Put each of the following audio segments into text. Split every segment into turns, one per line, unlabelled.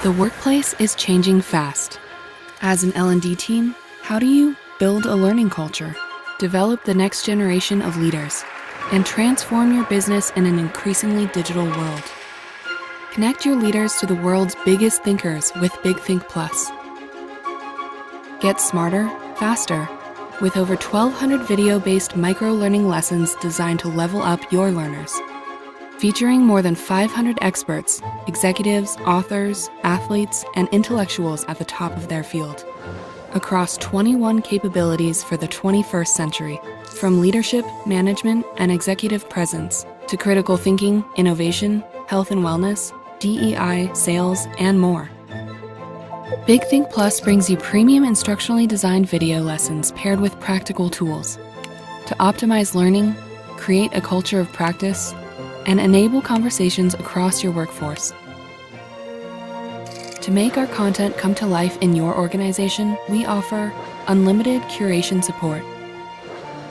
The workplace is changing fast. As an L&D team, how do you build a learning culture, develop the next generation of leaders, and transform your business in an increasingly digital world? Connect your leaders to the world's biggest thinkers with Big Think Plus. Get smarter, faster, with over 1,200 video-based micro-learning lessons designed to level up your learners. Featuring more than 500 experts, executives, authors, athletes, and intellectuals at the top of their field. Across 21 capabilities for the 21st century, from leadership, management, and executive presence to critical thinking, innovation, health and wellness, DEI, sales, and more. Big Think Plus brings you premium instructionally designed video lessons paired with practical tools to optimize learning, create a culture of practice, and enable conversations across your workforce. To make our content come to life in your organization, we offer unlimited curation support,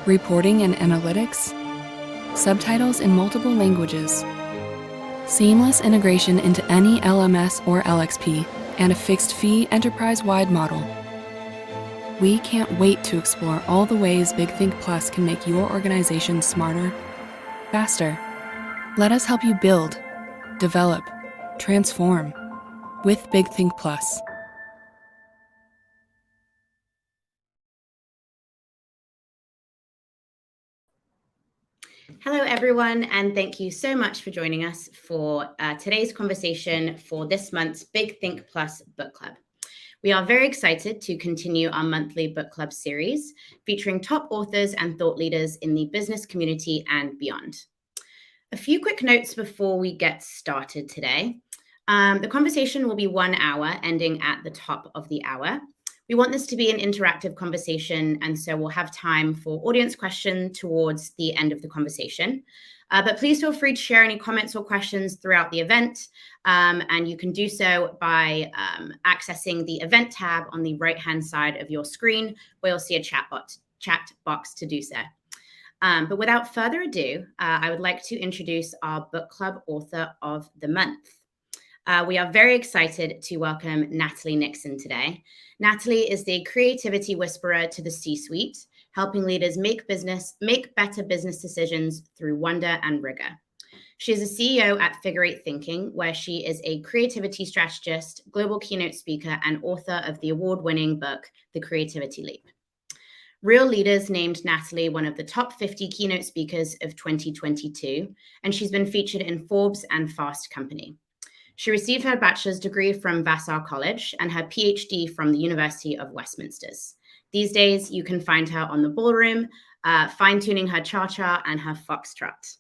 reporting and analytics, subtitles in multiple languages, seamless integration into any LMS or LXP, and a fixed-fee enterprise-wide model. We can't wait to explore all the ways Big Think Plus can make your organization smarter, faster. Let us help you build, develop, transform with Big Think Plus.
Hello, everyone, and thank you so much for joining us for today's conversation for this month's Big Think Plus Book Club. We are very excited to continue our monthly book club series featuring top authors and thought leaders in the business community and beyond. A few quick notes before we get started today. The conversation will be 1 hour, ending at the top of the hour. We want this to be an interactive conversation, and so we'll have time for audience questions towards the end of the conversation. But please feel free to share any comments or questions throughout the event, and you can do so by accessing the event tab on the right-hand side of your screen, where you'll see a chat box to do so. But without further ado, I would like to introduce our book club author of the month. We are very excited to welcome Natalie Nixon today. Natalie is the creativity whisperer to the C-suite, helping leaders make better business decisions through wonder and rigor. She is a CEO at Figure Eight Thinking, where she is a creativity strategist, global keynote speaker, and author of the award-winning book, The Creativity Leap. Real Leaders named Natalie one of the top 50 keynote speakers of 2022, and she's been featured in Forbes and Fast Company. She received her bachelor's degree from Vassar College and her PhD from the University of Westminster. These days, you can find her on the ballroom, fine-tuning her cha-cha and her foxtrot.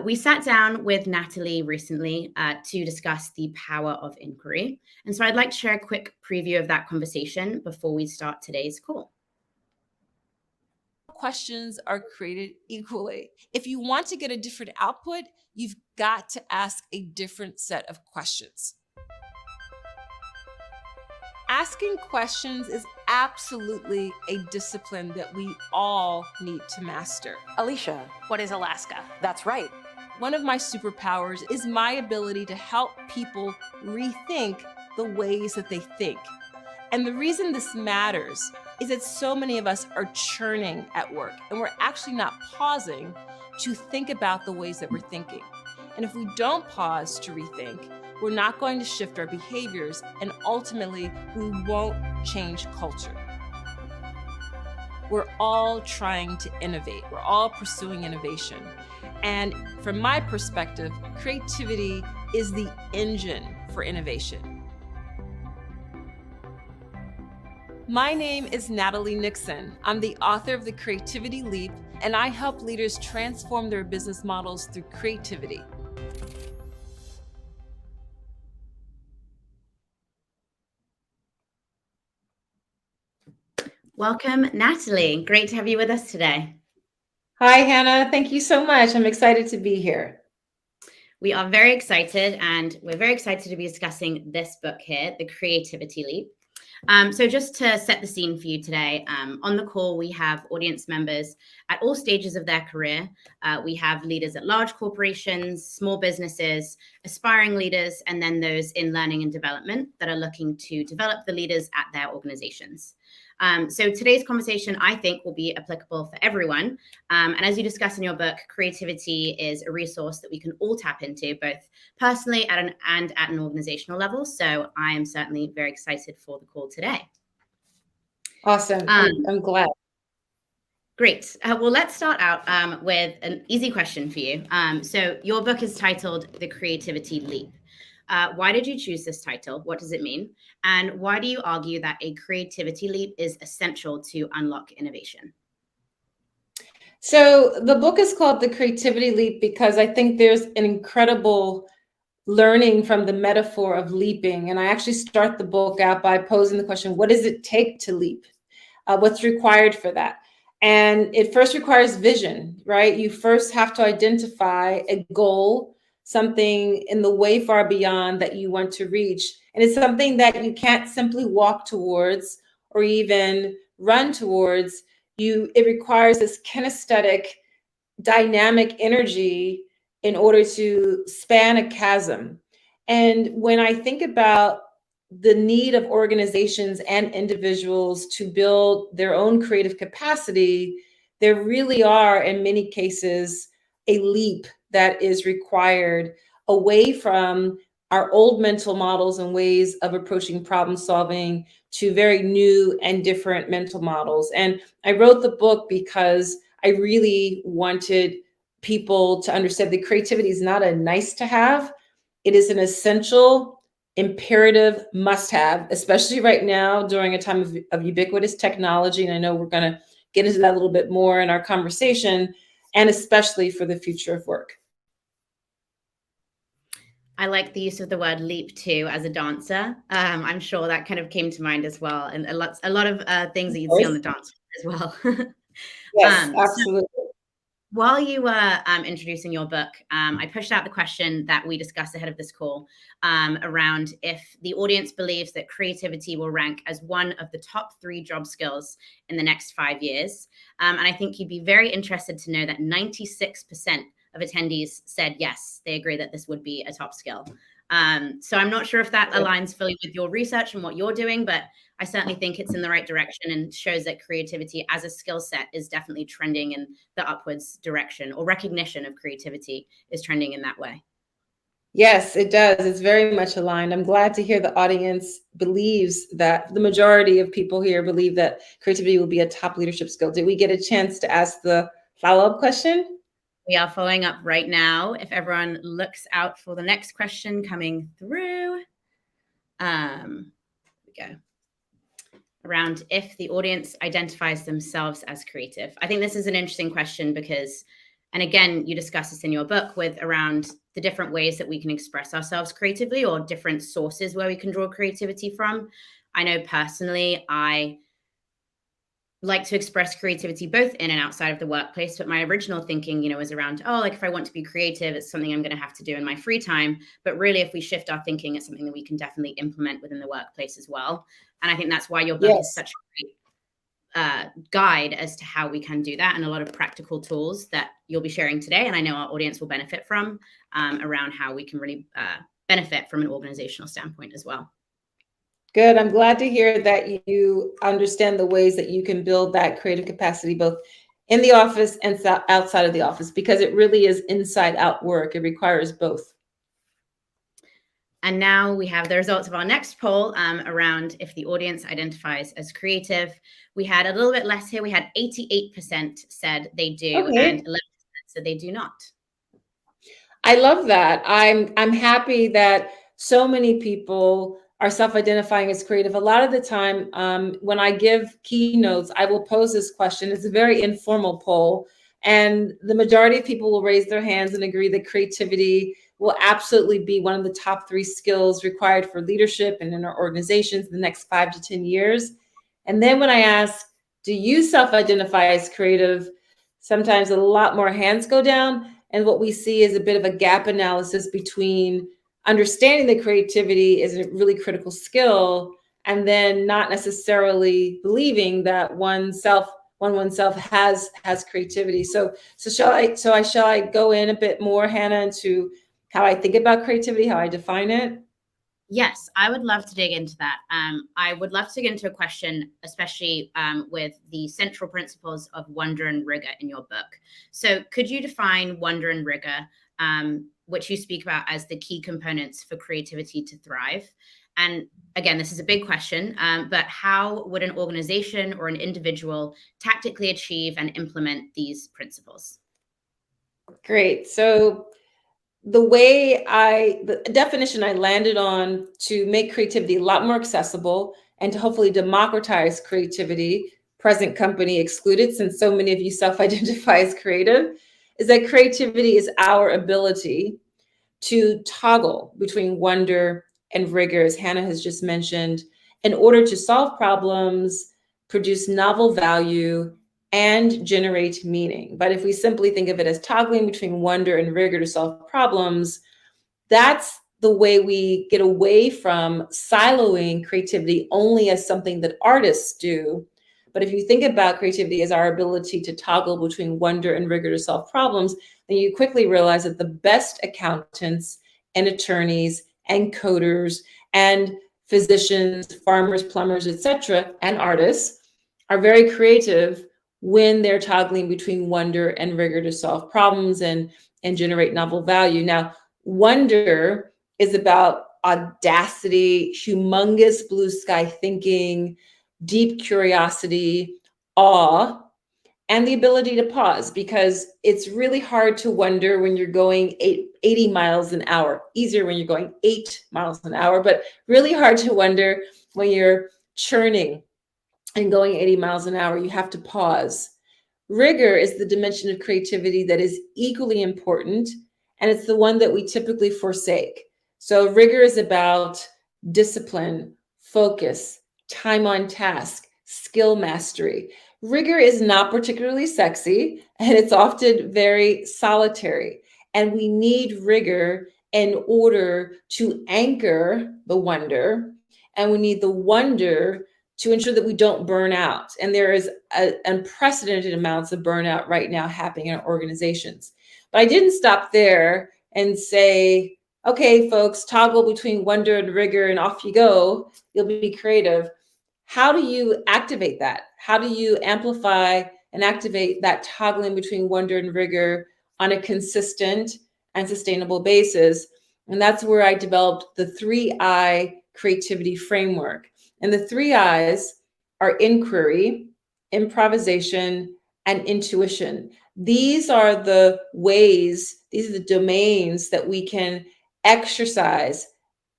We sat down with Natalie recently to discuss the power of inquiry. And so I'd like to share a quick preview of that conversation before we start today's call.
Questions are created equally. If you want to get a different output, you've got to ask a different set of questions. Asking questions is absolutely a discipline that we all need to master.
Alicia.
What is Alaska?
That's right.
One of my superpowers is my ability to help people rethink the ways that they think. And the reason this matters is that so many of us are churning at work, and we're actually not pausing to think about the ways that we're thinking. And if we don't pause to rethink, we're not going to shift our behaviors, and ultimately, we won't change culture. We're all trying to innovate. We're all pursuing innovation. And from my perspective, creativity is the engine for innovation. My name is Natalie Nixon. I'm the author of The Creativity Leap, and I help leaders transform their business models through creativity.
Welcome, Natalie. Great to have you with us today.
Hi, Hannah. Thank you so much. I'm excited to be here.
We are very excited, and we're very excited to be discussing this book here, The Creativity Leap. So just to set the scene for you today, on the call, we have audience members at all stages of their career. We have leaders at large corporations, small businesses, aspiring leaders, and then those in learning and development that are looking to develop the leaders at their organizations. So today's conversation, I think, will be applicable for everyone. And as you discuss in your book, creativity is a resource that we can all tap into, both personally and at an organizational level. So I am certainly very excited for the call today.
Awesome. I'm glad.
Great. Well, let's start out with an easy question for you. So your book is titled The Creativity Leap. Why did you choose this title? What does it mean? And why do you argue that a creativity leap is essential to unlock innovation?
So the book is called The Creativity Leap because I think there's an incredible learning from the metaphor of leaping. And I actually start the book out by posing the question, what does it take to leap? What's required for that? And it first requires vision, right? You first have to identify a goal, something in the way far beyond that you want to reach. And it's something that you can't simply walk towards or even run towards. It requires this kinesthetic, dynamic energy in order to span a chasm. And when I think about the need of organizations and individuals to build their own creative capacity, there really are, in many cases, a leap that is required away from our old mental models and ways of approaching problem solving to very new and different mental models. And I wrote the book because I really wanted people to understand that creativity is not a nice to have. It is an essential, imperative must-have, especially right now during a time of ubiquitous technology. And I know we're going to get into that a little bit more in our conversation, and especially for the future of work.
I like the use of the word leap too as a dancer. I'm sure that kind of came to mind as well. And a lot of things that you'd see on the dance floor as well.
Yes, absolutely.
While you were introducing your book, I pushed out the question that we discussed ahead of this call around if the audience believes that creativity will rank as one of the top 3 job skills in the next 5 years. And I think you'd be very interested to know that 96% of attendees said yes, they agree that this would be a top skill. So I'm not sure if that aligns fully with your research and what you're doing, but I certainly think it's in the right direction and shows that creativity as a skill set is definitely trending in the upwards direction, or recognition of creativity is trending in that way.
Yes, it does. It's very much aligned. I'm glad to hear the audience believes that the majority of people here believe that creativity will be a top leadership skill. Did we get a chance to ask the follow-up question?
We are following up right now. If everyone looks out for the next question coming through. Here we go. Around if the audience identifies themselves as creative. I think this is an interesting question because, and again, you discuss this in your book with around the different ways that we can express ourselves creatively, or different sources where we can draw creativity from. I know personally, I like to express creativity both in and outside of the workplace, but my original thinking, was around, like if I want to be creative, it's something I'm going to have to do in my free time. But really, if we shift our thinking, it's something that we can definitely implement within the workplace as well. And I think that's why your book is such a great guide as to how we can do that, and a lot of practical tools that you'll be sharing today. And I know our audience will benefit from around how we can really benefit from an organizational standpoint as well.
Good. I'm glad to hear that you understand the ways that you can build that creative capacity, both in the office and outside of the office, because it really is inside out work. It requires both.
And now we have the results of our next poll around if the audience identifies as creative. We had a little bit less here. We had 88% said they do, and 11% said they do not.
I love that. I'm happy that so many people are self-identifying as creative. A lot of the time, when I give keynotes, I will pose this question. It's a very informal poll, and the majority of people will raise their hands and agree that creativity will absolutely be one of the top 3 skills required for leadership and in our organizations in the next 5 to 10 years. And then when I ask, do you self-identify as creative? Sometimes a lot more hands go down. And what we see is a bit of a gap analysis between understanding that creativity is a really critical skill and then not necessarily believing that oneself has creativity. So shall I go in a bit more, Hannah, into how I think about creativity, how I define it?
Yes, I would love to dig into that. I would love to get into a question, especially with the central principles of wonder and rigor in your book. So could you define wonder and rigor, which you speak about as the key components for creativity to thrive? And again, this is a big question, but how would an organization or an individual tactically achieve and implement these principles?
Great. So the definition I landed on to make creativity a lot more accessible and to hopefully democratize creativity, present company excluded, since so many of you self-identify as creative, is that creativity is our ability to toggle between wonder and rigor, as Hannah has just mentioned, in order to solve problems, produce novel value, and generate meaning. But if we simply think of it as toggling between wonder and rigor to solve problems, that's the way we get away from siloing creativity only as something that artists do. But if you think about creativity as our ability to toggle between wonder and rigor to solve problems, then you quickly realize that the best accountants and attorneys and coders and physicians, farmers, plumbers, etc., and artists are very creative when they're toggling between wonder and rigor to solve problems and generate novel value. Now, wonder is about audacity, humongous blue sky thinking, deep curiosity, awe, and the ability to pause, because it's really hard to wonder when you're going 80 miles an hour. Easier when you're going 8 miles an hour, but really hard to wonder when you're churning and going 80 miles an hour. You have to pause. Rigor is the dimension of creativity that is equally important, and it's the one that we typically forsake. So rigor is about discipline, focus, time on task, skill mastery. Rigor is not particularly sexy, and it's often very solitary. And we need rigor in order to anchor the wonder, and we need the wonder to ensure that we don't burn out. And there is unprecedented amounts of burnout right now happening in our organizations. But I didn't stop there and say, okay, folks, toggle between wonder and rigor and off you go. You'll be creative. How do you activate that? How do you amplify and activate that toggling between wonder and rigor on a consistent and sustainable basis? And that's where I developed the 3I creativity framework. And the 3 I's are inquiry, improvisation, and intuition. These are the ways, these are the domains that we can exercise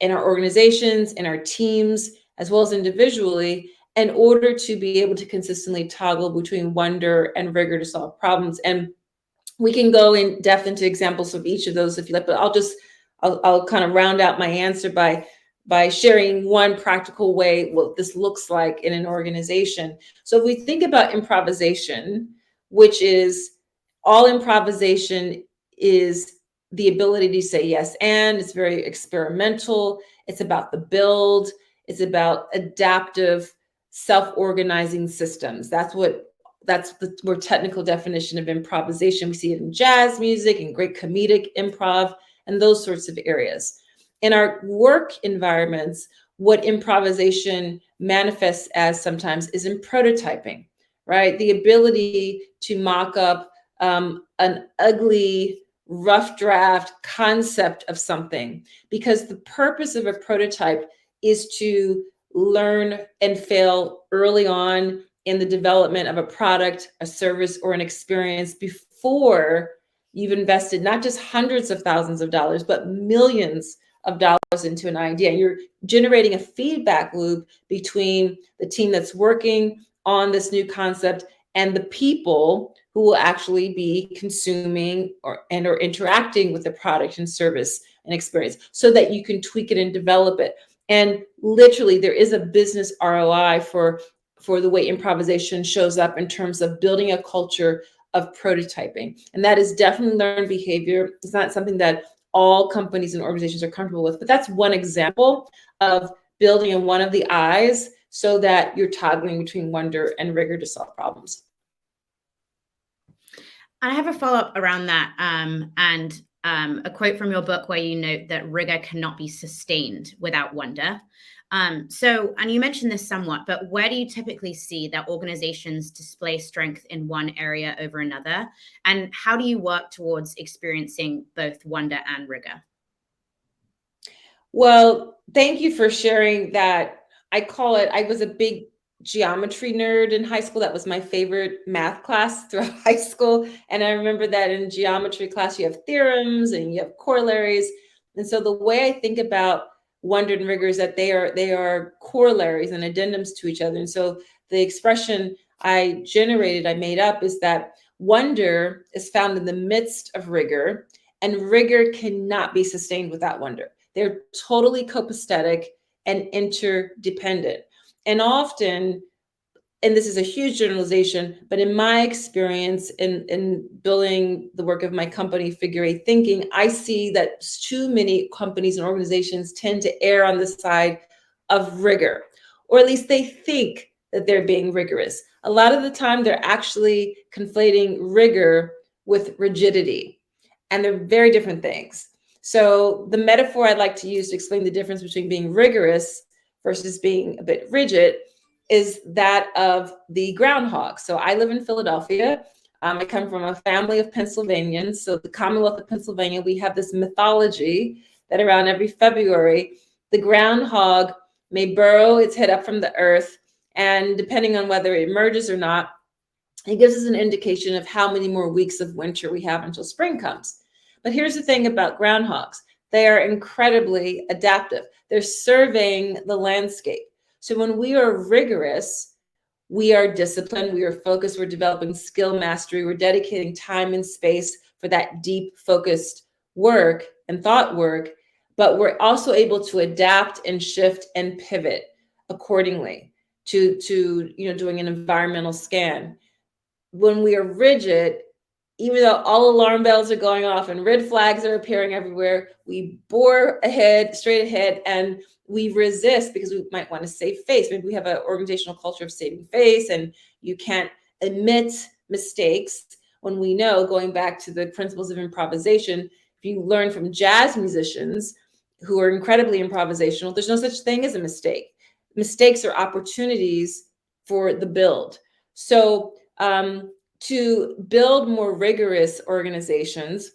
in our organizations, in our teams, as well as individually, in order to be able to consistently toggle between wonder and rigor to solve problems. And we can go in depth into examples of each of those if you like, but I'll kind of round out my answer by sharing one practical way what this looks like in an organization. So if we think about improvisation, which is all improvisation is the ability to say yes, and it's very experimental. It's about the build. It's about adaptive, self-organizing systems. That's the more technical definition of improvisation. We see it in jazz music and great comedic improv and those sorts of areas. In our work environments, what improvisation manifests as sometimes is in prototyping, right? The ability to mock up an ugly, rough draft concept of something, because the purpose of a prototype is to learn and fail early on in the development of a product, a service, or an experience before you've invested not just hundreds of thousands of dollars, but millions of dollars into an idea. You're generating a feedback loop between the team that's working on this new concept and the people who will actually be consuming or interacting with the product and service and experience, so that you can tweak it and develop it. And literally, there is a business ROI for the way improvisation shows up in terms of building a culture of prototyping. And that is definitely learned behavior. It's not something that all companies and organizations are comfortable with, but that's one example of building in one of the eyes so that you're toggling between wonder and rigor to solve problems.
I have a follow-up around that, and a quote from your book where you note that rigor cannot be sustained without wonder. And you mentioned this somewhat, but where do you typically see that organizations display strength in one area over another? And how do you work towards experiencing both wonder and rigor?
Well, thank you for sharing that. I was a big geometry nerd in high school. That was my favorite math class throughout high school. And I remember that in geometry class, you have theorems and you have corollaries. And so the way I think about wonder and rigor is that they are corollaries and addendums to each other. And so the expression I made up is that wonder is found in the midst of rigor, and rigor cannot be sustained without wonder. They're totally copacetic and interdependent. And often, and this is a huge generalization, but in my experience in building the work of my company, Figure Eight Thinking, I see that too many companies and organizations tend to err on the side of rigor, or at least they think that they're being rigorous. A lot of the time, they're actually conflating rigor with rigidity, and they're very different things. So the metaphor I'd like to use to explain the difference between being rigorous versus being a bit rigid is that of the groundhog. So I live in Philadelphia. I come from a family of Pennsylvanians. So the Commonwealth of Pennsylvania, we have this mythology that around every February, the groundhog may burrow its head up from the earth. And depending on whether it emerges or not, it gives us an indication of how many more weeks of winter we have until spring comes. But here's the thing about groundhogs. They are incredibly adaptive. They're surveying the landscape. So when we are rigorous, we are disciplined, we are focused, we're developing skill mastery, we're dedicating time and space for that deep focused work and thought work, but we're also able to adapt and shift and pivot accordingly to doing an environmental scan. When we are rigid, even though all alarm bells are going off and red flags are appearing everywhere, we bore ahead, straight ahead, and we resist because we might want to save face. Maybe we have an organizational culture of saving face, and you can't admit mistakes when we know, going back to the principles of improvisation, if you learn from jazz musicians who are incredibly improvisational, there's no such thing as a mistake. Mistakes are opportunities for the build. So, to build more rigorous organizations,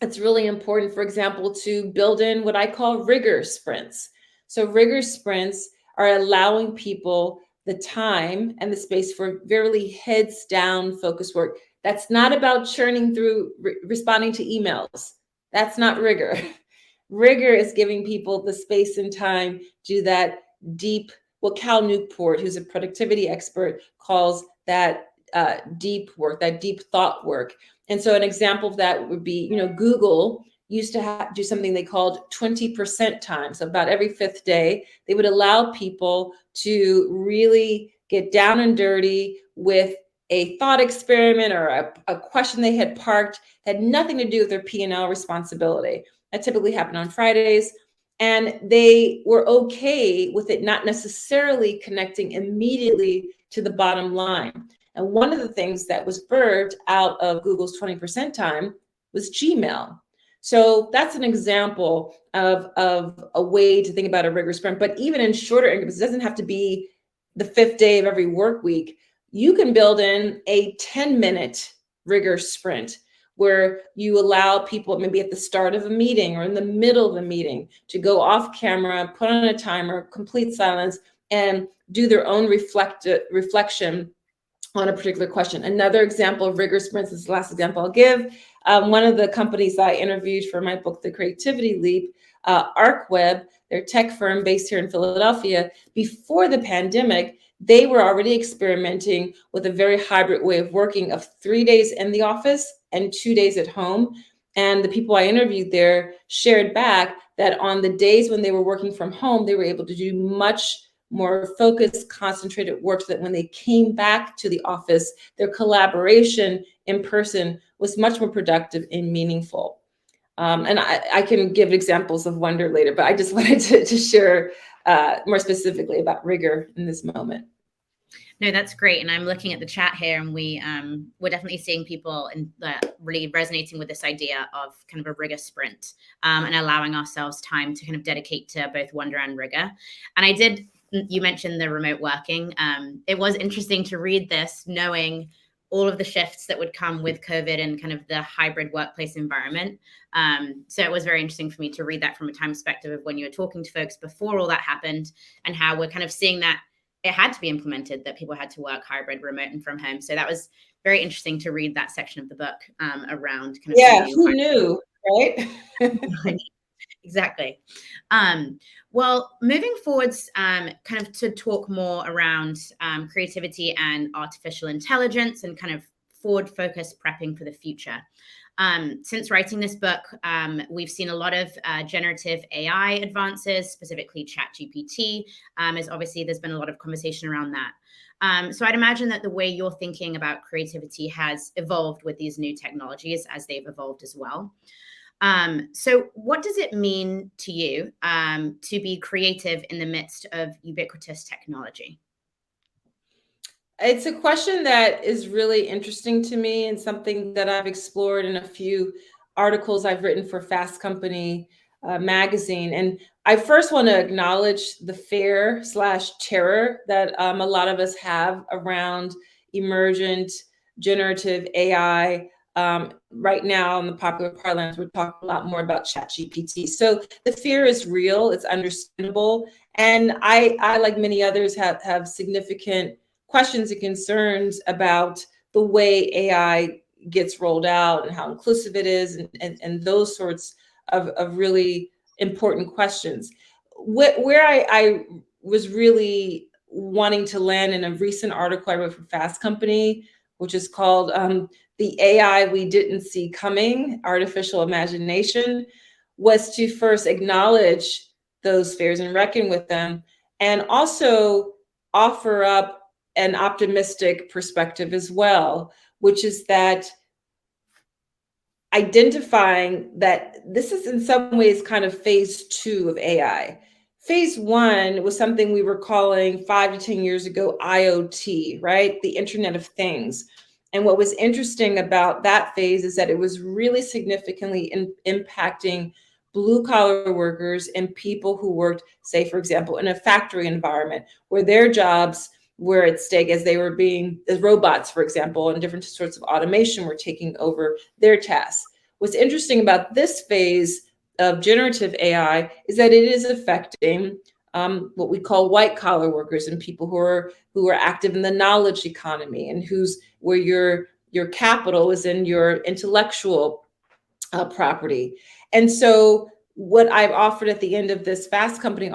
it's really important, for example, to build in what I call rigor sprints. So rigor sprints are allowing people the time and the space for very heads down focused work. That's not about churning through, responding to emails. That's not rigor. Rigor is giving people the space and time to do that deep, what Cal Newport, who's a productivity expert, calls that deep work, that deep thought work. And so an example of that would be, Google used to do something they called 20% time. So about every fifth day, they would allow people to really get down and dirty with a thought experiment or a question they had parked, had nothing to do with their P&L responsibility. That typically happened on Fridays. And they were okay with it not necessarily connecting immediately to the bottom line. And one of the things that was birthed out of Google's 20% time was Gmail. So that's an example of a way to think about a rigor sprint. But even in shorter increments, it doesn't have to be the fifth day of every work week. You can build in a 10-minute rigor sprint where you allow people maybe at the start of a meeting or in the middle of a meeting to go off camera, put on a timer, complete silence, and do their own reflection on a particular question. Another example of rigor sprints is the last example I'll give. One of the companies I interviewed for my book, The Creativity Leap, ArcWeb, they're a tech firm based here in Philadelphia. Before the pandemic, they were already experimenting with a very hybrid way of working of 3 days in the office and 2 days at home. And the people I interviewed there shared back that on the days when they were working from home, they were able to do much more focused, concentrated work so that when they came back to the office, their collaboration in person was much more productive and meaningful. And I can give examples of wonder later, but I just wanted to share more specifically about rigor in this moment.
No, that's great. And I'm looking at the chat here, and we're definitely seeing people really resonating with this idea of kind of a rigor sprint, and allowing ourselves time to kind of dedicate to both wonder and rigor. And you mentioned the remote working. It was interesting to read this, knowing all of the shifts that would come with COVID and kind of the hybrid workplace environment. So it was very interesting for me to read that from a time perspective of when you were talking to folks before all that happened, and how we're kind of seeing that it had to be implemented, that people had to work hybrid, remote, and from home. So that was very interesting to read that section of the book around kind of
who knew, right?
Exactly. Well, moving forwards, kind of to talk more around creativity and artificial intelligence and kind of forward focus prepping for the future. Since writing this book, we've seen a lot of generative AI advances, specifically ChatGPT, as obviously there's been a lot of conversation around that. So I'd imagine that the way you're thinking about creativity has evolved with these new technologies as they've evolved as well. So what does it mean to you to be creative in the midst of ubiquitous technology?
It's a question that is really interesting to me, and something that I've explored in a few articles I've written for Fast Company magazine. And I first want to acknowledge the fear/terror that a lot of us have around emergent generative AI. Right now in the popular parlance, we're talking a lot more about ChatGPT. So the fear is real, it's understandable. And I like many others, have significant questions and concerns about the way AI gets rolled out and how inclusive it is, and those sorts of really important questions. Where I was really wanting to land in a recent article I wrote for Fast Company, which is called The AI We Didn't See Coming, Artificial Imagination, was to first acknowledge those fears and reckon with them, and also offer up an optimistic perspective as well, which is that identifying that this is in some ways kind of phase 2 of AI. Phase 1 was something we were calling 5 to 10 years ago IoT, right? The Internet of Things. And what was interesting about that phase is that it was really significantly impacting blue collar workers and people who worked, say, for example, in a factory environment where their jobs were at stake as robots, for example, and different sorts of automation were taking over their tasks. What's interesting about this phase of generative AI is that it is affecting what we call white collar workers and people who are active in the knowledge economy, and where your capital is in your intellectual property. And so what I've offered at the end of this Fast Company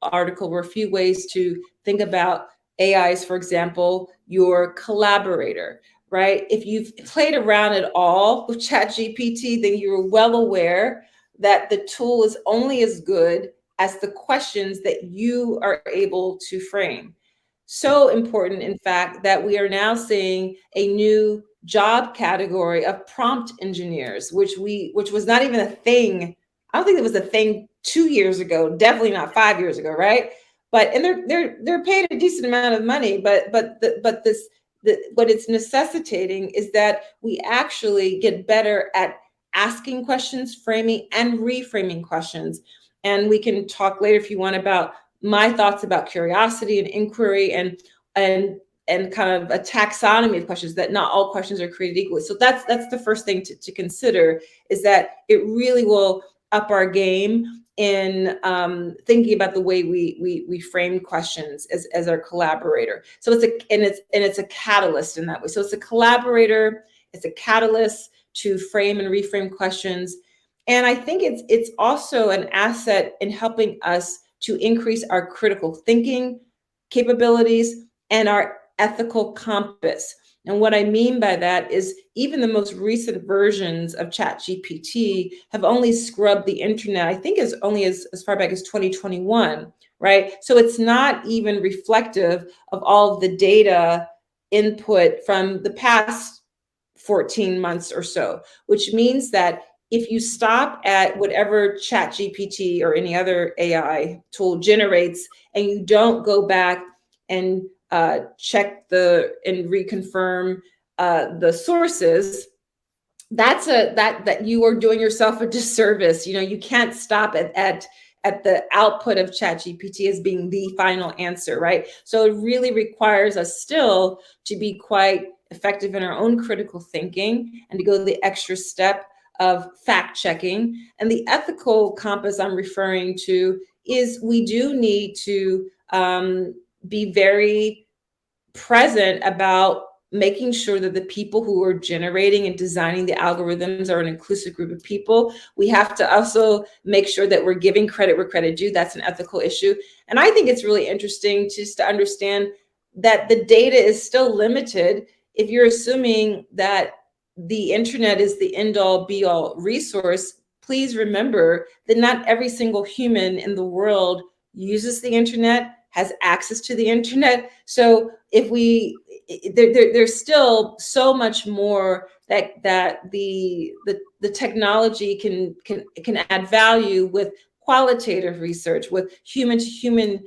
article were a few ways to think about AIs, for example, your collaborator, right? If you've played around at all with ChatGPT, then you're well aware that the tool is only as good as the questions that you are able to frame. So important, in fact, that we are now seeing a new job category of prompt engineers, which was not even a thing. I don't think it was a thing 2 years ago, definitely not 5 years ago, right? And they're paid a decent amount of money, but what it's necessitating is that we actually get better at asking questions, framing and reframing questions. And we can talk later if you want about my thoughts about curiosity and inquiry and kind of a taxonomy of questions, that not all questions are created equally. So that's the first thing to consider, is that it really will up our game in thinking about the way we frame questions as our collaborator. So it's a catalyst in that way. So it's a collaborator, it's a catalyst to frame and reframe questions. And I think it's also an asset in helping us to increase our critical thinking capabilities and our ethical compass. And what I mean by that is even the most recent versions of ChatGPT have only scrubbed the internet, I think as far back as 2021, right? So it's not even reflective of all of the data input from the past 14 months or so, which means that if you stop at whatever ChatGPT or any other AI tool generates, and you don't go back and check and reconfirm the sources, that you are doing yourself a disservice. You can't stop at the output of ChatGPT as being the final answer, right? So it really requires us still to be quite effective in our own critical thinking and to go the extra step of fact checking. And the ethical compass I'm referring to is we do need to be very present about making sure that the people who are generating and designing the algorithms are an inclusive group of people. We have to also make sure that we're giving credit where credit due. That's an ethical issue. And I think it's really interesting just to understand that the data is still limited. If you're assuming that the internet is the end-all be-all resource, please remember that not every single human in the world uses the internet, has access to the internet. So if there's still so much more that the technology can add value with qualitative research, with human to human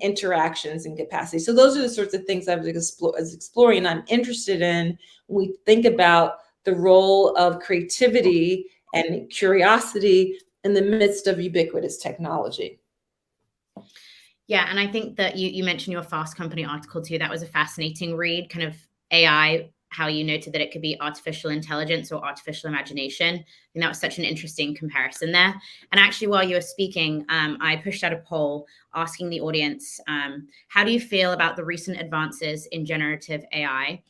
interactions and capacity. So those are the sorts of things I was exploring, and I'm interested in when we think about the role of creativity and curiosity in the midst of ubiquitous technology.
Yeah, and I think that you mentioned your Fast Company article too. That was a fascinating read, kind of AI, how you noted that it could be artificial intelligence or artificial imagination. And that was such an interesting comparison there. And actually, while you were speaking, I pushed out a poll asking the audience, how do you feel about the recent advances in generative AI?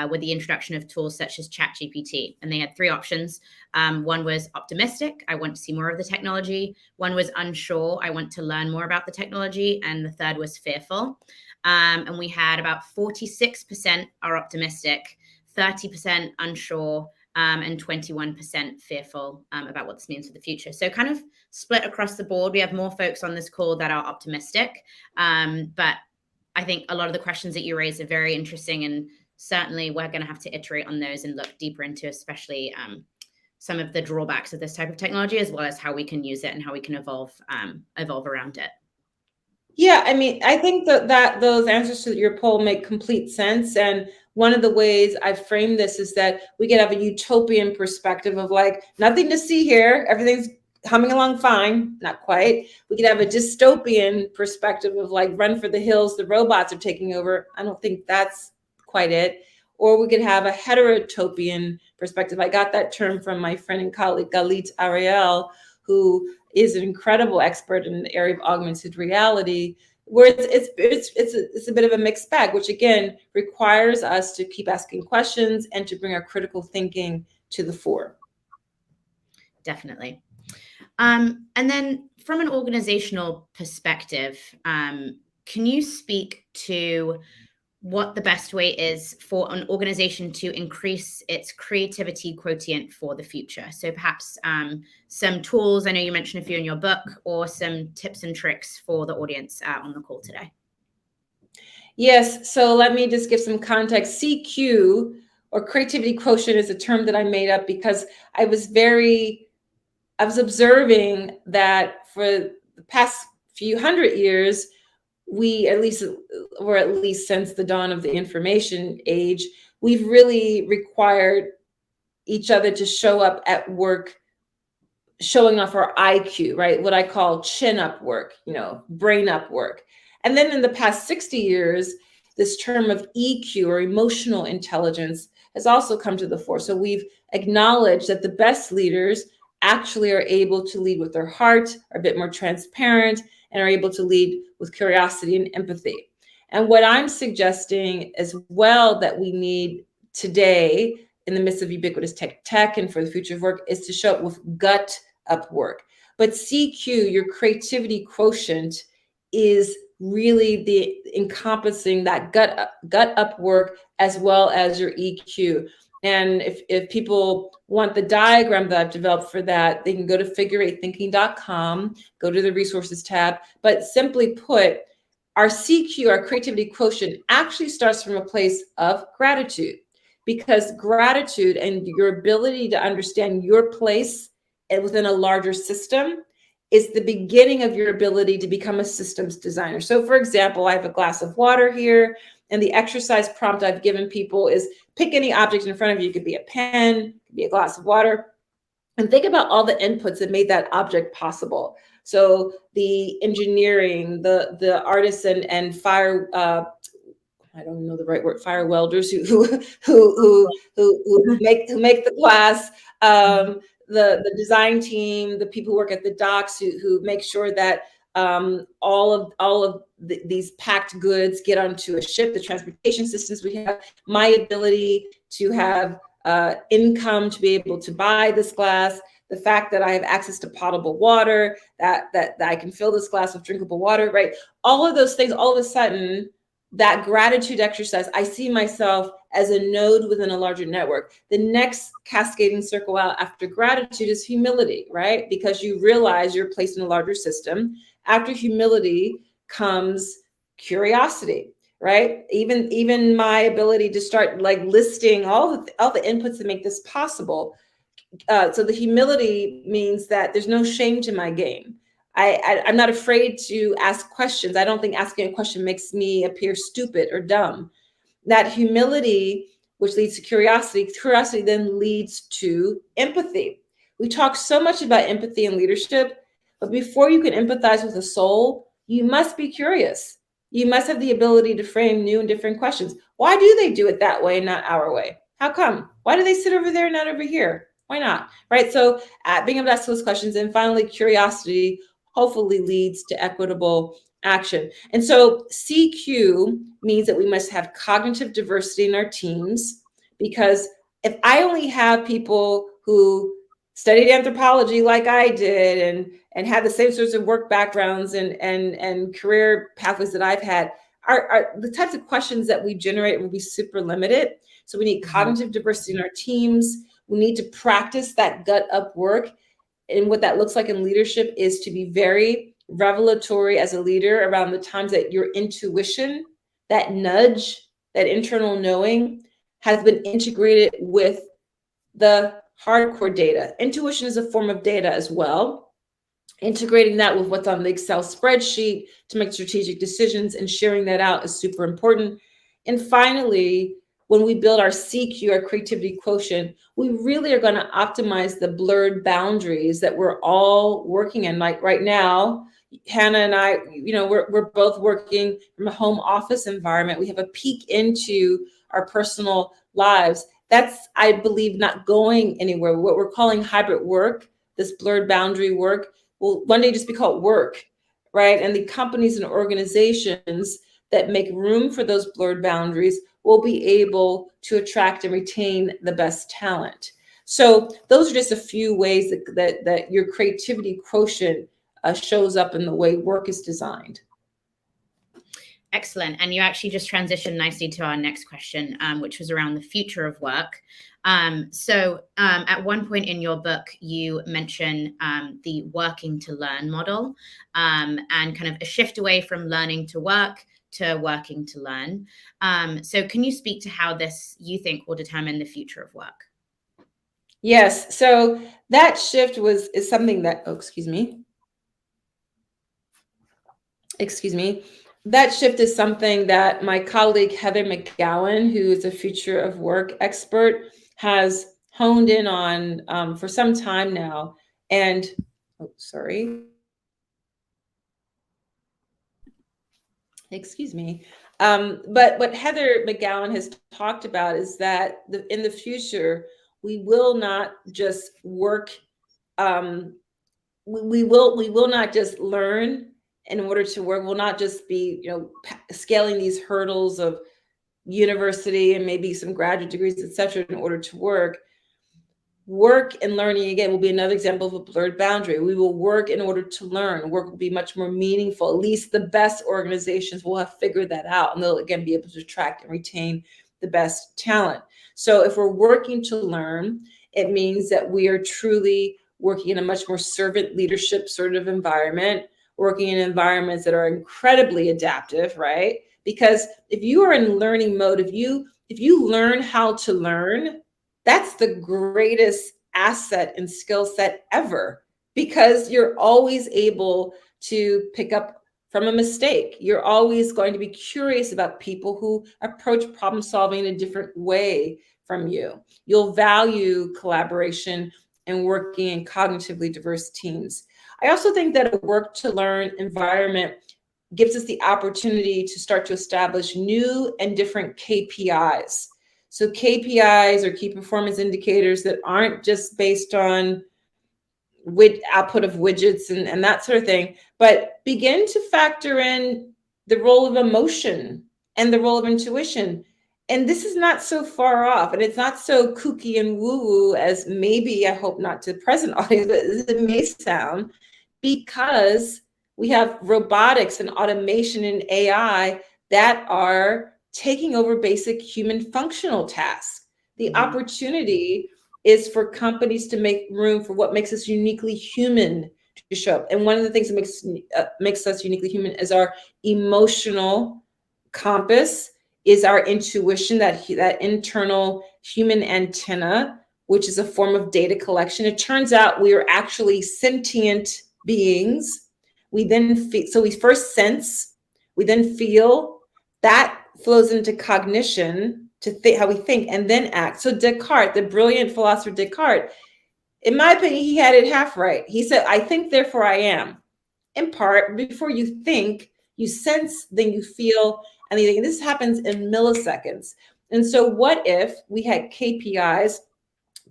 With the introduction of tools such as ChatGPT. And they had three options. One was optimistic, I want to see more of the technology. One was unsure, I want to learn more about the technology. And the third was fearful. And we had about 46% are optimistic, 30% unsure, and 21% fearful about what this means for the future. So kind of split across the board. We have more folks on this call that are optimistic. But I think a lot of the questions that you raised are very interesting, and certainly we're going to have to iterate on those and look deeper into especially some of the drawbacks of this type of technology, as well as how we can use it and how we can evolve around it.
Yeah, I mean, I think that those answers to your poll make complete sense. And one of the ways I frame this is that we could have a utopian perspective of like, nothing to see here, everything's humming along fine, not quite. We could have a dystopian perspective of like, run for the hills, the robots are taking over. I don't think that's quite it. Or we could have a heterotopian perspective. I got that term from my friend and colleague Galit Ariel, who is an incredible expert in the area of augmented reality, where it's a bit of a mixed bag, which again requires us to keep asking questions and to bring our critical thinking to the fore.
Definitely. And then from an organizational perspective, can you speak to what the best way is for an organization to increase its creativity quotient for the future? So perhaps some tools, I know you mentioned a few in your book, or some tips and tricks for the audience on the call today.
Yes, so let me just give some context. CQ, or creativity quotient, is a term that I made up because I was observing that for the past few hundred years, we, at least since the dawn of the information age, we've really required each other to show up at work, showing off our IQ, right? What I call chin up work, brain up work. And then in the past 60 years, this term of EQ, or emotional intelligence, has also come to the fore. So we've acknowledged that the best leaders actually are able to lead with their heart, are a bit more transparent, and are able to lead with curiosity and empathy. And what I'm suggesting as well that we need today in the midst of ubiquitous tech and for the future of work is to show up with gut up work. But CQ, your creativity quotient, is really the encompassing that gut up work as well as your EQ. And if people want the diagram that I've developed for that, they can go to figure8thinking.com, go to the resources tab. But simply put, our CQ, our creativity quotient, actually starts from a place of gratitude. because gratitude and your ability to understand your place within a larger system is the beginning of your ability to become a systems designer. So for example, I have a glass of water here, and the exercise prompt I've given people is pick any object in front of you. It could be a pen, it could be a glass of water, and think about all the inputs that made that object possible. So the engineering, the artists and fire, I don't know the right word, fire welders who make the glass, the design team, the people who work at the docks who make sure that all of these packed goods get onto a ship, the transportation systems we have, my ability to have income to be able to buy this glass, the fact that I have access to potable water, that I can fill this glass with drinkable water, right? All of those things, all of a sudden, that gratitude exercise, I see myself as a node within a larger network. The next cascading circle out after gratitude is humility, right? Because you realize you're placed in a larger system. After humility comes curiosity, right? Even my ability to start like listing all the inputs that make this possible. So the humility means that there's no shame to my game. I'm not afraid to ask questions. I don't think asking a question makes me appear stupid or dumb. That humility, which leads to curiosity then leads to empathy. We talk so much about empathy and leadership, but before you can empathize with a soul, you must be curious. You must have the ability to frame new and different questions. Why do they do it that way and not our way? How come? Why do they sit over there and not over here? Why not? Right? So being able to ask those questions, and finally, curiosity hopefully leads to equitable action. And so CQ means that we must have cognitive diversity in our teams, because if I only have people who studied anthropology like I did and had the same sorts of work backgrounds and career pathways that I've had, are the types of questions that we generate will be super limited. So we need cognitive diversity in our teams. We need to practice that gut up work. And what that looks like in leadership is to be very revelatory as a leader around the times that your intuition, that nudge, that internal knowing has been integrated with the hardcore data. Intuition is a form of data as well. Integrating that with what's on the Excel spreadsheet to make strategic decisions and sharing that out is super important. And finally, when we build our CQ, our creativity quotient, we really are going to optimize the blurred boundaries that we're all working in. Like right now, Hannah and I, we're both working from a home office environment. We have a peek into our personal lives. That's, I believe, not going anywhere. What we're calling hybrid work, this blurred boundary work, will one day just be called work, right? And the companies and organizations that make room for those blurred boundaries will be able to attract and retain the best talent. So those are just a few ways that your creativity quotient shows up in the way work is designed.
Excellent. And you actually just transitioned nicely to our next question, which was around the future of work. So at one point in your book, you mention the working to learn model and kind of a shift away from learning to work to working to learn. So can you speak to how this, you think, will determine the future of work?
Yes. So that shift is something that, That shift is something that my colleague, Heather McGowan, who is a future of work expert, has honed in on for some time now. And, but what Heather McGowan has talked about is that in the future, we will not just work, we will not just learn in order to work. We'll not just be, scaling these hurdles of university and maybe some graduate degrees, et cetera, in order to work. Work and learning, again, will be another example of a blurred boundary. We will work in order to learn. Work will be much more meaningful. At least the best organizations will have figured that out, and they'll, again, be able to attract and retain the best talent. So if we're working to learn, it means that we are truly working in a much more servant leadership sort of environment, working in environments that are incredibly adaptive, right? Because if you are in learning mode, if you if you learn how to learn, that's the greatest asset and skill set ever, because you're always able to pick up from a mistake. You're always going to be curious about people who approach problem solving in a different way from you. You'll value collaboration and working in cognitively diverse teams. I also think that a work to learn environment gives us the opportunity to start to establish new and different KPIs. So KPIs are key performance indicators that aren't just based on output of widgets and that sort of thing, but begin to factor in the role of emotion and the role of intuition. And this is not so far off, and it's not so kooky and woo-woo as maybe, I hope not to the present audience, but it may sound, because we have robotics and automation and AI that are taking over basic human functional tasks. The opportunity is for companies to make room for what makes us uniquely human to show up. And one of the things that makes us uniquely human is our emotional compass, is our intuition, that internal human antenna, which is a form of data collection. It turns out we are actually sentient beings. We then feel, so we first sense, we then feel, that flows into cognition, to think how we think, and then act. So Descartes, the brilliant philosopher Descartes, in my opinion, he had it half right. He said, I think, therefore I am. In part, before you think, you sense, then you feel, and you think. And this happens in milliseconds. And so what if we had KPIs,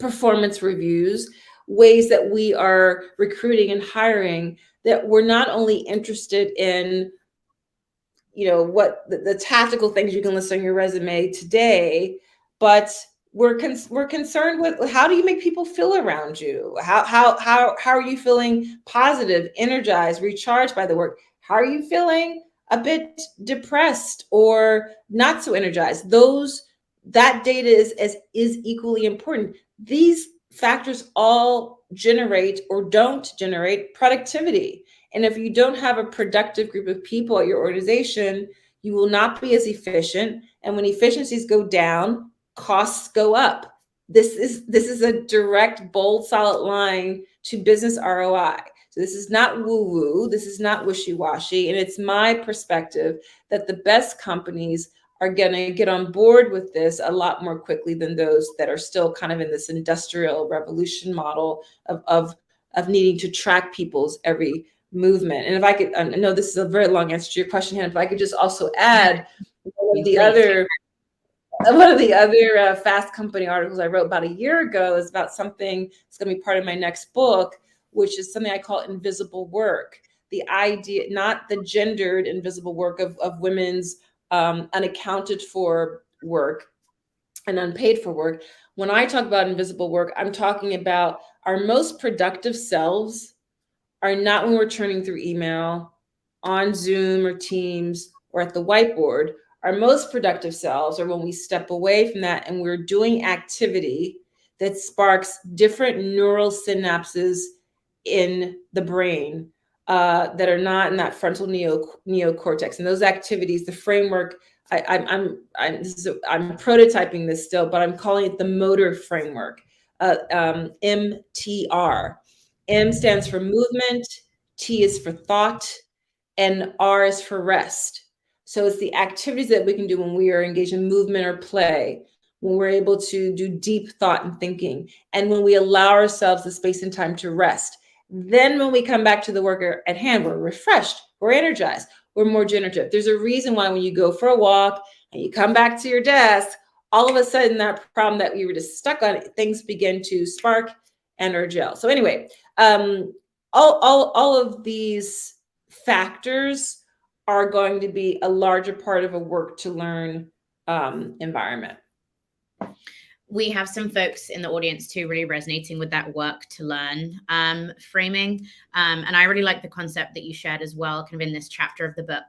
performance reviews, ways that we are recruiting and hiring, that we're not only interested in, what the tactical things you can list on your resume today, but we're concerned with, how do you make people feel around you? How are you feeling positive, energized, recharged by the work? How are you feeling a bit depressed or not so energized? That data is equally important. These factors all generate or don't generate productivity. And if you don't have a productive group of people at your organization, you will not be as efficient. And when efficiencies go down, costs go up. This is a direct, bold, solid line to business ROI. So this is not woo-woo. This is not wishy-washy. And it's my perspective that the best companies are going to get on board with this a lot more quickly than those that are still kind of in this industrial revolution model of needing to track people's every movement. And if I could, I know this is a very long answer to your question, Hannah, if I could just also add one of the other Fast Company articles I wrote about a year ago is about something that's going to be part of my next book, which is something I call invisible work. The idea, not the gendered invisible work of women's unaccounted for work and unpaid for work. When I talk about invisible work, I'm talking about our most productive selves are not when we're churning through email, on Zoom or Teams, or at the whiteboard. Our most productive selves are when we step away from that and we're doing activity that sparks different neural synapses in the brain that are not in that frontal neocortex. And those activities, the framework, I'm prototyping this still, but I'm calling it the motor framework, MTR. M stands for movement, T is for thought, and R is for rest. So it's the activities that we can do when we are engaged in movement or play, when we're able to do deep thought and thinking, and when we allow ourselves the space and time to rest. Then when we come back to the work at hand, we're refreshed, we're energized, we're more generative. There's a reason why when you go for a walk and you come back to your desk, all of a sudden that problem that we were just stuck on, things begin to spark and or gel. So anyway, all of these factors are going to be a larger part of a work to learn environment.
We have some folks in the audience too really resonating with that work to learn framing. And I really like the concept that you shared as well, kind of in this chapter of the book,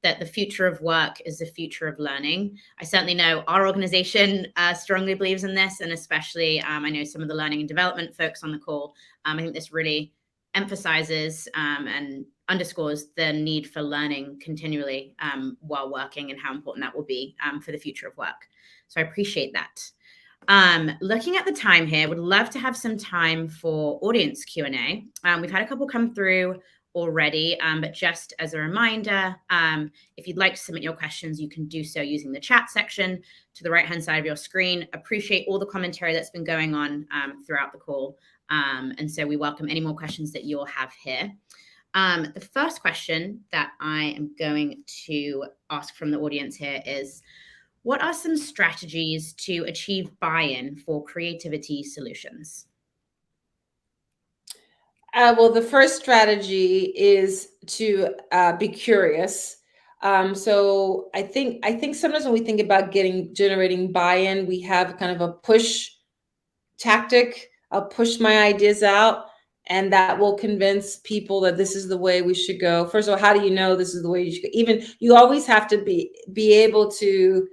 that the future of work is the future of learning. I certainly know our organization strongly believes in this, and especially I know some of the learning and development folks on the call. I think this really emphasizes and underscores the need for learning continually while working, and how important that will be for the future of work. So I appreciate that. Looking at the time here, would love to have some time for audience Q&A. We've had a couple come through already, but just as a reminder, if you'd like to submit your questions, you can do so using the chat section to the right-hand side of your screen. Appreciate all the commentary that's been going on throughout the call. And so we welcome any more questions that you'll have here. The first question that I am going to ask from the audience here is, what are some strategies to achieve buy-in for creativity solutions?
Well, the first strategy is to be curious. So I think sometimes when we think about generating buy-in, we have kind of a push tactic. I'll push my ideas out, and that will convince people that this is the way we should go. First of all, how do you know this is the way you should go? Even you always have to be able to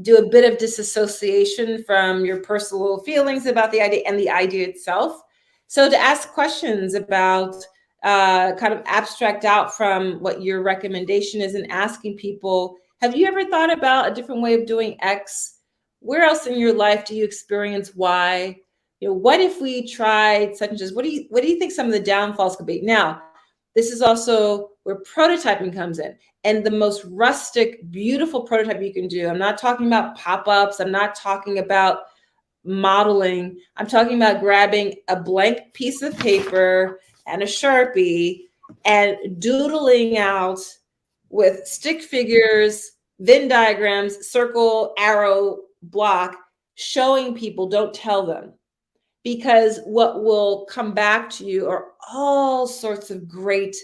do a bit of disassociation from your personal feelings about the idea and the idea itself. So to ask questions about kind of abstract out from what your recommendation is, and asking people, have you ever thought about a different way of doing X? Where else in your life do you experience Y? You know, what if we tried such and such? What do you think some of the downfalls could be? Now, this is also where prototyping comes in, and the most rustic, beautiful prototype you can do. I'm not talking about pop-ups. I'm not talking about modeling. I'm talking about grabbing a blank piece of paper and a Sharpie and doodling out with stick figures, Venn diagrams, circle, arrow, block, showing people, don't tell them. Because what will come back to you are all sorts of great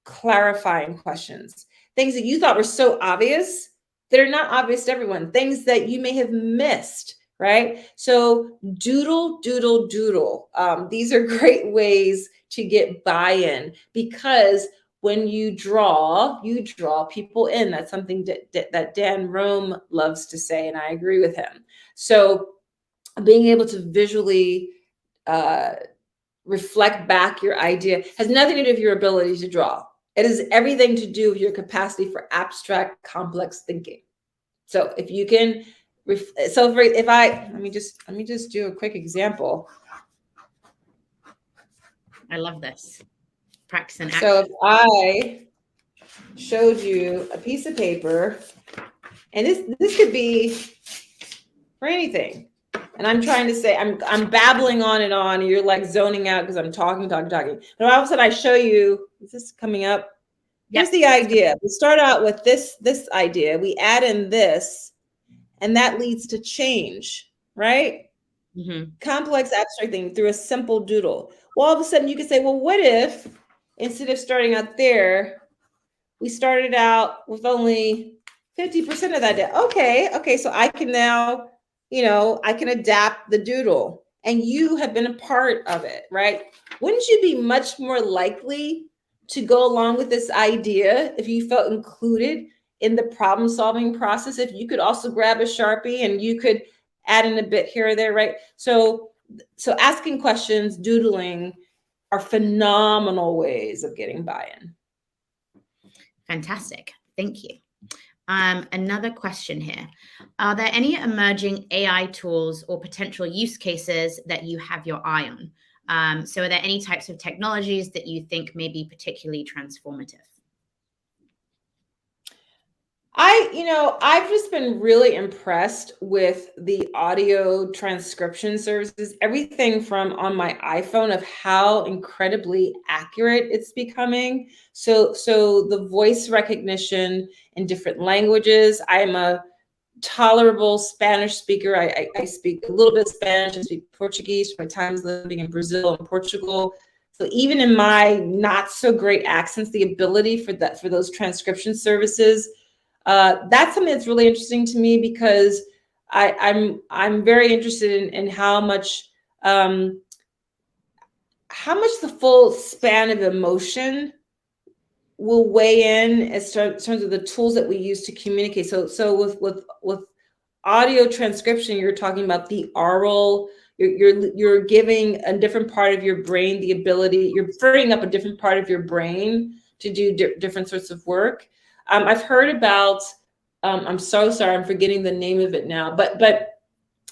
clarifying questions. Things that you thought were so obvious that are not obvious to everyone. Things that you may have missed, right? So doodle, doodle, doodle. These are great ways to get buy-in, because when you draw people in. That's something that Dan Rome loves to say, and I agree with him. So being able to visually reflect back your idea has nothing to do with your ability to draw. It has everything to do with your capacity for abstract, complex thinking. So if you can, let me just do a quick example.
I love this. Practice and action.
So if I showed you a piece of paper, and this could be for anything. And I'm trying to say, I'm babbling on, and you're like zoning out because I'm talking. And all of a sudden I show you, is this coming up? Yep. Here's the idea. We start out with this idea. We add in this, and that leads to change, right? Mm-hmm. Complex abstract thing through a simple doodle. Well, all of a sudden you can say, well, what if instead of starting out there, we started out with only 50% of that day? Okay. So I can now, I can adapt the doodle, and you have been a part of it, right? Wouldn't you be much more likely to go along with this idea if you felt included in the problem-solving process? If you could also grab a Sharpie and you could add in a bit here or there, right? So asking questions, doodling are phenomenal ways of getting buy-in.
Fantastic. Thank you. Another question here. Are there any emerging AI tools or potential use cases that you have your eye on? So are there any types of technologies that you think may be particularly transformative?
I've just been really impressed with the audio transcription services, everything from on my iPhone, of how incredibly accurate it's becoming. So the voice recognition in different languages. I am a tolerable Spanish speaker. I speak a little bit of Spanish. I speak Portuguese from my times living in Brazil and Portugal. So even in my not so great accents, the ability for those transcription services, that's something that's really interesting to me, because I'm very interested in how much the full span of emotion will weigh in as terms of the tools that we use to communicate. So with audio transcription, you're talking about the oral, you're giving a different part of your brain the ability, you're freeing up a different part of your brain to do different sorts of work. I've heard about, I'm so sorry, I'm forgetting the name of it now, but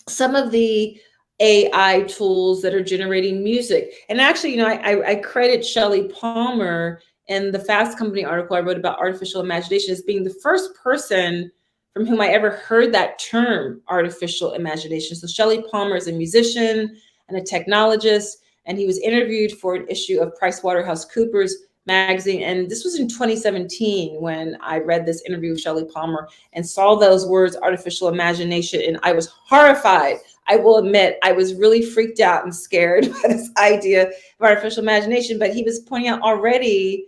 some of the AI tools that are generating music. And actually, you know, I credit Shelley Palmer in the Fast Company article I wrote about artificial imagination as being the first person from whom I ever heard that term, artificial imagination. So Shelley Palmer is a musician and a technologist, and he was interviewed for an issue of PricewaterhouseCoopers magazine. And this was in 2017 when I read this interview with Shelley Palmer and saw those words, artificial imagination, and I was horrified. I will admit, I was really freaked out and scared by this idea of artificial imagination, but he was pointing out already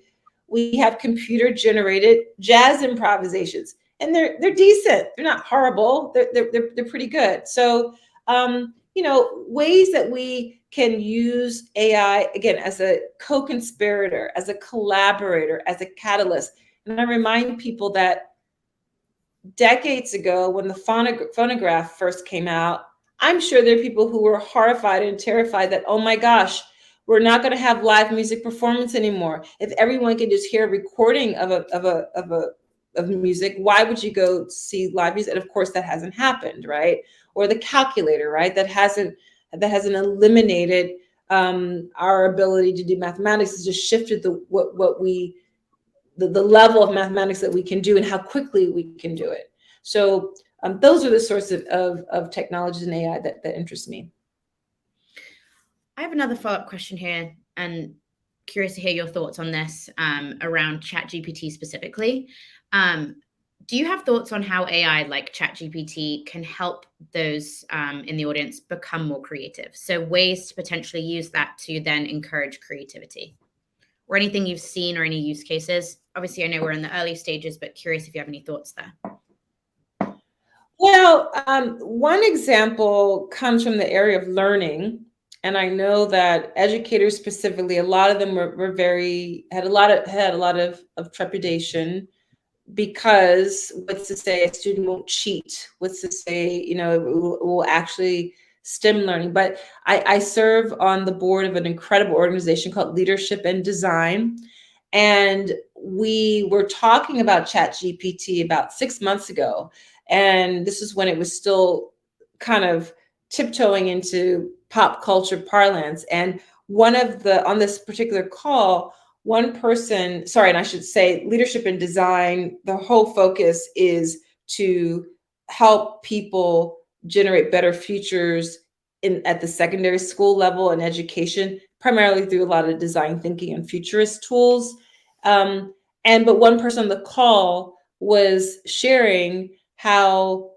we have computer generated jazz improvisations, and they're decent. They're not horrible. They're pretty good. So, you know, ways that we can use AI, again, as a co-conspirator, as a collaborator, as a catalyst. And I remind people that decades ago, when the phonograph first came out, I'm sure there are people who were horrified and terrified that, oh my gosh, we're not going to have live music performance anymore. If everyone can just hear a recording of music, why would you go see live music? And of course, that hasn't happened, right? Or the calculator, right? That hasn't eliminated our ability to do mathematics. It's just shifted the level of mathematics that we can do and how quickly we can do it. So those are the sorts of technologies and AI that interest me.
I have another follow-up question here, and curious to hear your thoughts on this around ChatGPT specifically. Do you have thoughts on how AI like ChatGPT can help those in the audience become more creative? So ways to potentially use that to then encourage creativity, or anything you've seen or any use cases? Obviously, I know we're in the early stages, but curious if you have any thoughts there.
Well, one example comes from the area of learning. And I know that educators specifically, a lot of them had a lot of trepidation, because what's to say a student won't cheat? What's to say, you know, it will actually stem learning? But I serve on the board of an incredible organization called Leadership and Design. And we were talking about ChatGPT about 6 months ago. And this is when it was still kind of tiptoeing into pop culture parlance. And on this particular call, one person, sorry, and I should say Leadership and Design, the whole focus is to help people generate better futures at the secondary school level and education, primarily through a lot of design thinking and futurist tools. But one person on the call was sharing how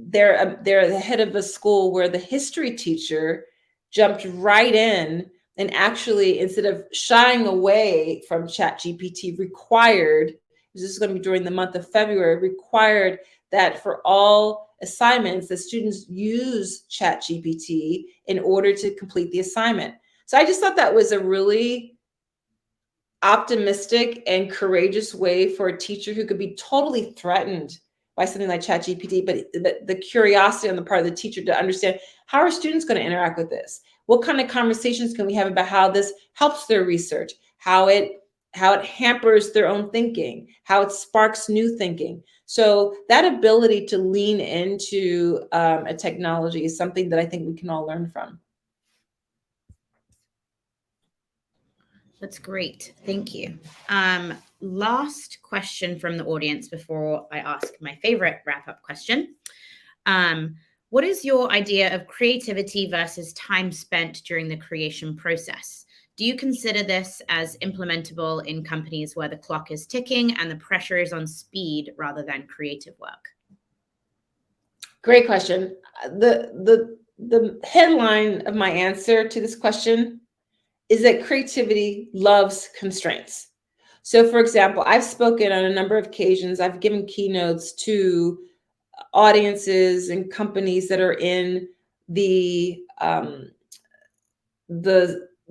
they're the head of a school where the history teacher jumped right in and actually, instead of shying away from ChatGPT, required, this is going to be during the month of February, required that for all assignments, the students use ChatGPT in order to complete the assignment. So I just thought that was a really optimistic and courageous way for a teacher who could be totally threatened by something like ChatGPT, but the curiosity on the part of the teacher to understand, how are students going to interact with this? What kind of conversations can we have about how this helps their research, how it hampers their own thinking, how it sparks new thinking? So that ability to lean into a technology is something that I think we can all learn from.
That's great. Thank you. Last question from the audience before I ask my favorite wrap-up question. What is your idea of creativity versus time spent during the creation process? Do you consider this as implementable in companies where the clock is ticking and the pressure is on speed rather than creative work?
Great question. The headline of my answer to this question is that creativity loves constraints. So for example, I've spoken on a number of occasions, I've given keynotes to audiences and companies that are in the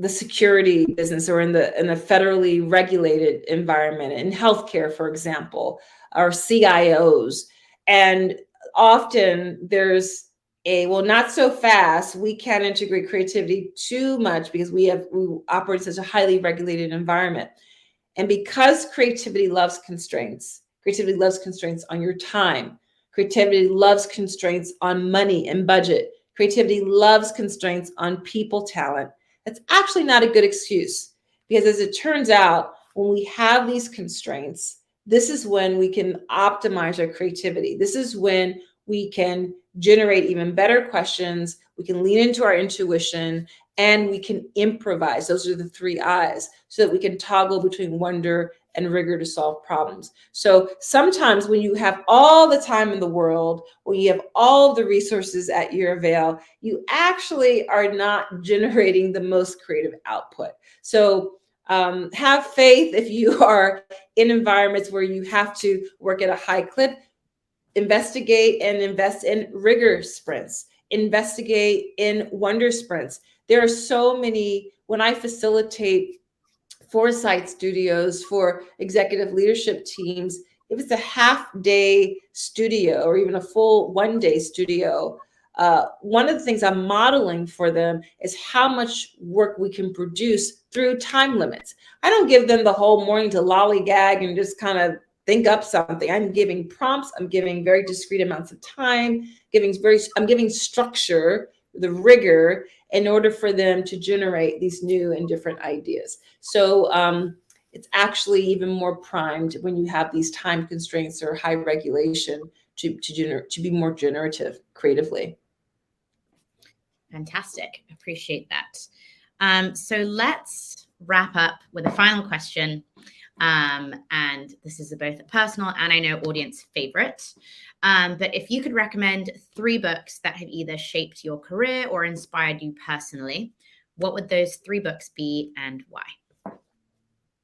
security business, or in a federally regulated environment, in healthcare, for example, or CIOs. And often there's well, not so fast. We can't integrate creativity too much because we operate in such a highly regulated environment. And because creativity loves constraints on your time. Creativity loves constraints on money and budget. Creativity loves constraints on people talent. That's actually not a good excuse, because as it turns out, when we have these constraints, this is when we can optimize our creativity. This is when we can generate even better questions. We can lean into our intuition, and we can improvise. Those are the 3 I's, so that we can toggle between wonder and rigor to solve problems. So sometimes when you have all the time in the world, when you have all the resources at your avail, you actually are not generating the most creative output. So have faith if you are in environments where you have to work at a high clip. Investigate and invest in rigor sprints. Investigate in wonder sprints. There are so many, when I facilitate foresight studios for executive leadership teams, if it's a half-day studio or even a full one-day studio, one of the things I'm modeling for them is how much work we can produce through time limits. I don't give them the whole morning to lollygag and just kind of think up something. I'm giving prompts. I'm giving very discrete amounts of time. I'm giving structure, the rigor, in order for them to generate these new and different ideas. So it's actually even more primed when you have these time constraints or high regulation to be more generative creatively.
Fantastic. Appreciate that. So let's wrap up with a final question. And this is both a personal and I know audience favorite. But if you could recommend 3 books that have either shaped your career or inspired you personally, what would those 3 books be and why?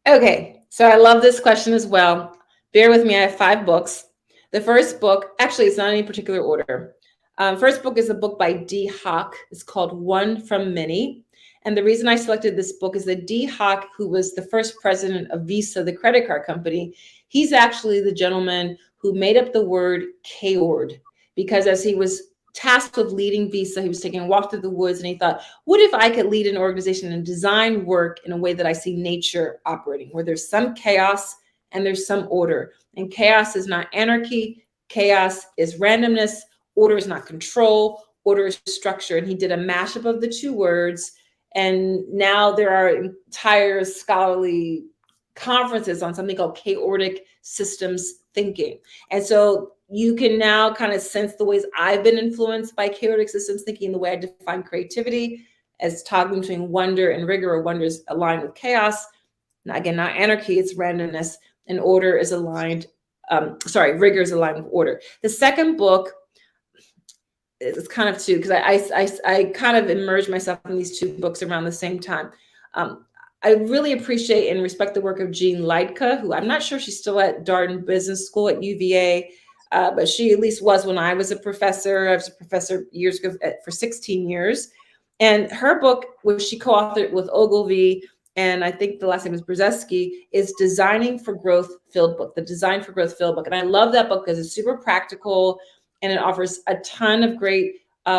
Okay, so I love this question as well. Bear with me, I have 5 books. The first book, actually, it's not in any particular order. First book is a book by Dee Hock. It's called One from Many. And the reason I selected this book is that Dee Hock, who was the first president of Visa, the credit card company, he's actually the gentleman who made up the word K-word, because as he was tasked with leading Visa, he was taking a walk through the woods and he thought, what if I could lead an organization and design work in a way that I see nature operating, where there's some chaos and there's some order. And chaos is not anarchy. Chaos is randomness. Order is not control. Order is structure. And he did a mashup of the 2 words. And now there are entire scholarly conferences on something called chaotic systems thinking. And so you can now kind of sense the ways I've been influenced by chaotic systems thinking, the way I define creativity as toggling between wonder and rigor, or wonder is aligned with chaos. Now, again, not anarchy, it's randomness, and order is aligned, rigor is aligned with order. The second book, it's kind of 2, because I kind of immersed myself in these 2 books around the same time. I really appreciate and respect the work of Jean Leidke, who I'm not sure she's still at Darden Business School at UVA, but she at least was when I was a professor. I was a professor years ago for 16 years. And her book, which she co-authored with Ogilvy, and I think the last name is Brzezinski, is Designing for Growth Field Book, the Design for Growth Field Book. And I love that book because it's super practical and it offers a ton of great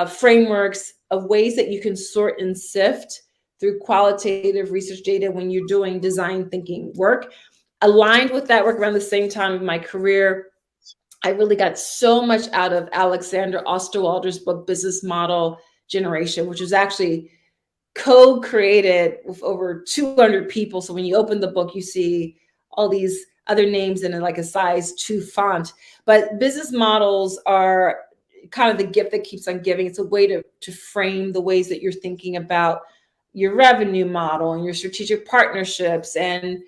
frameworks of ways that you can sort and sift through qualitative research data when you're doing design thinking work. Aligned with that work around the same time in my career, I really got so much out of Alexander Osterwalder's book, Business Model Generation, which was actually co-created with over 200 people. So when you open the book, you see all these other names in like a size 2 font. But business models are kind of the gift that keeps on giving. It's a way to frame the ways that you're thinking about your revenue model and your strategic partnerships and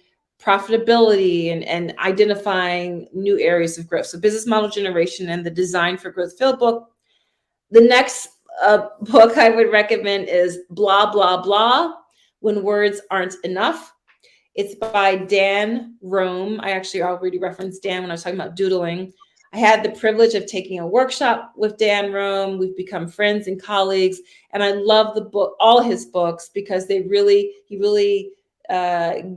profitability and identifying new areas of growth. So Business Model Generation and the Design for Growth Field Book. The next book I would recommend is Blah, Blah, Blah, When Words Aren't Enough. It's by Dan Rome. I actually already referenced Dan when I was talking about doodling. I had the privilege of taking a workshop with Dan Rome. We've become friends and colleagues, and I love the book, all his books, because he really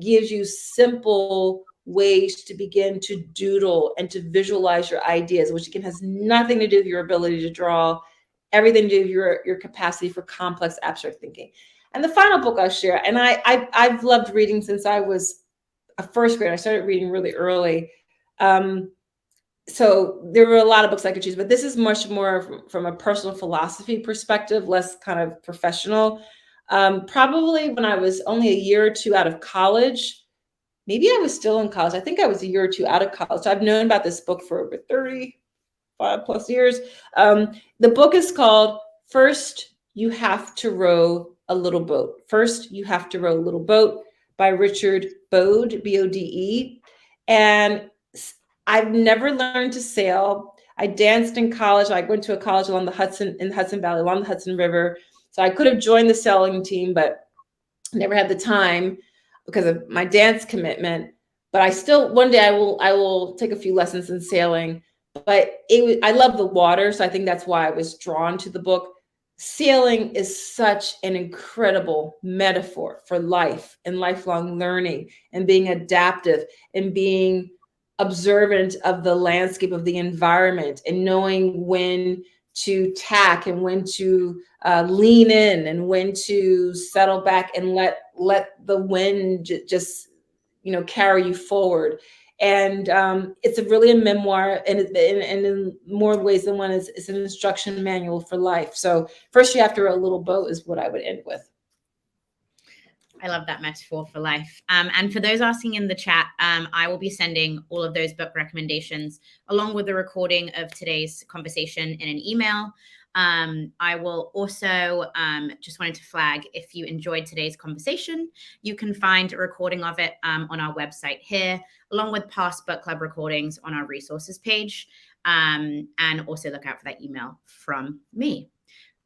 gives you simple ways to begin to doodle and to visualize your ideas, which again has nothing to do with your ability to draw. everything to do with your capacity for complex abstract thinking. And the final book I'll share, and I've loved reading since I was a first grader. I started reading really early. So there were a lot of books I could choose, but this is much more from a personal philosophy perspective, less kind of professional. Probably when I was only a year or two out of college, maybe I was still in college. I think I was a year or two out of college. So I've known about this book for over 35 plus years. The book is called First You Have to Row a Little Boat. First You Have to Row a Little Boat by Richard Bode, B-O-D-E. And I've never learned to sail. I danced in college. I went to a college along the Hudson, in the Hudson Valley, along the Hudson River. So I could have joined the sailing team, but never had the time because of my dance commitment. But I still, one day I will take a few lessons in sailing. But I love the water, so I think that's why I was drawn to the book. Sailing is such an incredible metaphor for life and lifelong learning and being adaptive and being observant of the landscape of the environment and knowing when to tack and when to lean in and when to settle back and let the wind just carry you forward. And it's really a memoir, and in more ways than one, it's an instruction manual for life. So first you have to row a little boat is what I would end with.
I love that metaphor for life. And for those asking in the chat, I will be sending all of those book recommendations along with the recording of today's conversation in an email. I will also just wanted to flag, if you enjoyed today's conversation, you can find a recording of it on our website here, along with past book club recordings on our resources page. And also look out for that email from me.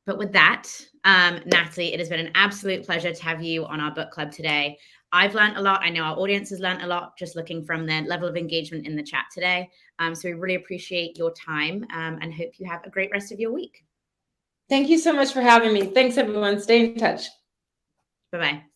But with that, Natalie, it has been an absolute pleasure to have you on our book club today. I've learned a lot. I know our audience has learned a lot just looking from the level of engagement in the chat today. So we really appreciate your time and hope you have a great rest of your week.
Thank you so much for having me. Thanks, everyone. Stay in touch.
Bye-bye.